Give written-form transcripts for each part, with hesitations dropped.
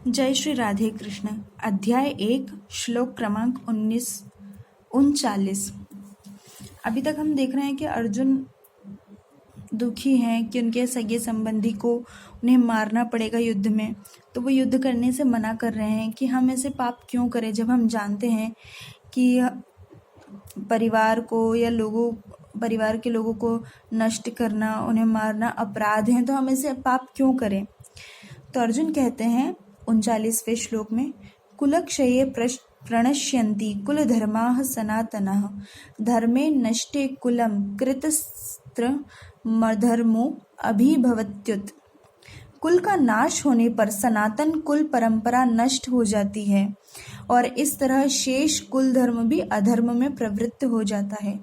जय श्री राधे कृष्ण। अध्याय 1 श्लोक क्रमांक 39। अभी तक हम देख रहे हैं कि अर्जुन दुखी हैं कि उनके सगे संबंधी को उन्हें मारना पड़ेगा युद्ध में, तो वो युद्ध करने से मना कर रहे हैं कि हम ऐसे पाप क्यों करें जब हम जानते हैं कि परिवार के लोगों को नष्ट करना, उन्हें मारना अपराध है, तो हम ऐसे पाप क्यों करें। तो अर्जुन कहते हैं 39वें श्लोक में, कुलक्षये प्रणश्यन्ति कुलधर्माः सनातनः धर्मे नष्टे कुलं कृतस्त्रमधर्मो अभिभवत्युत। कुल का नाश होने पर सनातन कुल परंपरा नष्ट हो जाती है और इस तरह शेष कुल धर्म भी अधर्म में प्रवृत्त हो जाता है।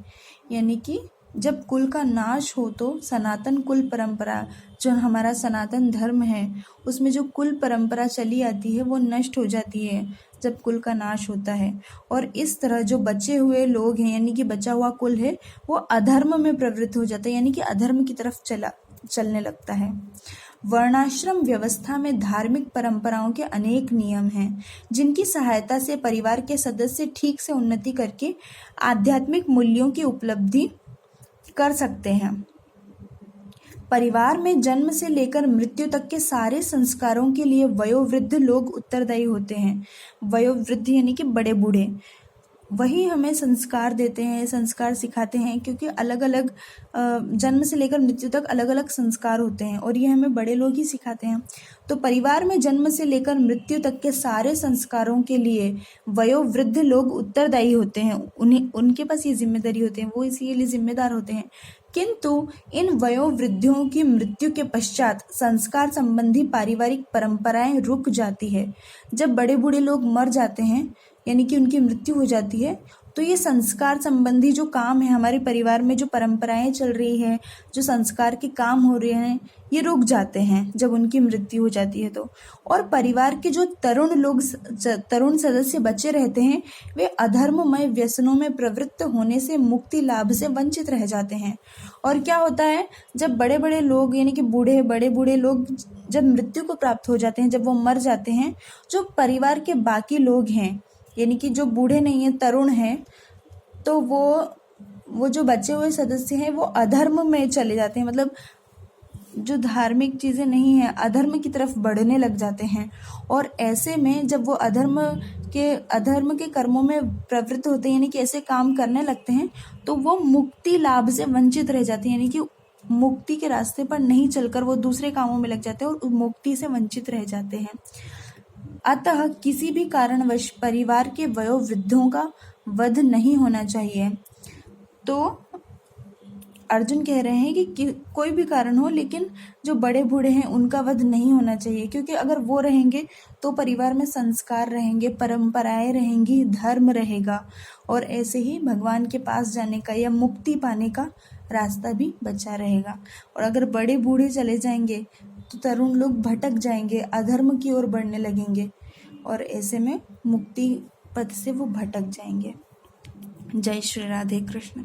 यानी कि जब कुल का नाश हो तो सनातन कुल परंपरा, जो हमारा सनातन धर्म है, उसमें जो कुल परंपरा चली आती है वो नष्ट हो जाती है जब कुल का नाश होता है। और इस तरह जो बचे हुए लोग हैं, यानी कि बचा हुआ कुल है, वो अधर्म में प्रवृत्त हो जाता है, यानी कि अधर्म की तरफ चलने लगता है। वर्णाश्रम व्यवस्था में धार्मिक परंपराओं के अनेक नियम हैं, जिनकी सहायता से परिवार के सदस्य ठीक से उन्नति करके आध्यात्मिक मूल्यों की उपलब्धि कर सकते हैं। परिवार में जन्म से लेकर मृत्यु तक के सारे संस्कारों के लिए वयोवृद्ध लोग उत्तरदायी होते हैं। वयोवृद्ध यानी कि बड़े बूढ़े, वही हमें संस्कार देते हैं, संस्कार सिखाते हैं, क्योंकि अलग अलग जन्म से लेकर मृत्यु तक अलग अलग संस्कार होते हैं और ये हमें बड़े लोग ही सिखाते हैं। तो परिवार में जन्म से लेकर मृत्यु तक के सारे संस्कारों के लिए वयोवृद्ध लोग उत्तरदायी होते हैं, उनके पास ये जिम्मेदारी होती है, वो इसके लिए जिम्मेदार होते हैं। किंतु इन वयोवृद्धियों की मृत्यु के पश्चात संस्कार संबंधी पारिवारिक परंपराएं रुक जाती है। जब बड़े बूढ़े लोग मर जाते हैं, यानी कि उनकी मृत्यु हो जाती है, तो ये संस्कार संबंधी जो काम है, हमारे परिवार में जो परंपराएं चल रही है, जो संस्कार के काम हो रहे हैं, ये रुक जाते हैं जब उनकी मृत्यु हो जाती है तो। और परिवार के जो तरुण सदस्य बचे रहते हैं, वे अधर्ममय व्यसनों में प्रवृत्त होने से मुक्ति लाभ से वंचित रह जाते हैं। और क्या होता है, जब बड़े बड़े लोग, यानी कि बड़े बूढ़े लोग जब मृत्यु को प्राप्त हो जाते हैं, जब वो मर जाते हैं, जो परिवार के बाकी लोग हैं, यानी कि जो बूढ़े नहीं हैं, तरुण हैं, तो वो जो बचे हुए सदस्य हैं वो अधर्म में चले जाते हैं, मतलब जो धार्मिक चीज़ें नहीं हैं, अधर्म की तरफ बढ़ने लग जाते हैं। और ऐसे में जब वो अधर्म के कर्मों में प्रवृत्त होते हैं, यानी कि ऐसे काम करने लगते हैं, तो वो मुक्ति लाभ से वंचित रह जाते हैं, यानी कि मुक्ति के रास्ते पर नहीं चलकर वो दूसरे कामों में लग जाते हैं और मुक्ति से वंचित रह जाते हैं। अतः किसी भी कारणवश परिवार के वयोवृद्धों का वध नहीं होना चाहिए। तो अर्जुन कह रहे हैं कि कोई भी कारण हो, लेकिन जो बड़े बूढ़े हैं उनका वध नहीं होना चाहिए, क्योंकि अगर वो रहेंगे तो परिवार में संस्कार रहेंगे, परंपराएं रहेंगी, धर्म रहेगा, और ऐसे ही भगवान के पास जाने का या मुक्ति पाने का रास्ता भी बचा रहेगा। और अगर बड़े बूढ़े चले जाएंगे तो तरुण लोग भटक जाएंगे, अधर्म की ओर बढ़ने लगेंगे, और ऐसे में मुक्ति पथ से वो भटक जाएंगे। जय श्री राधे कृष्ण।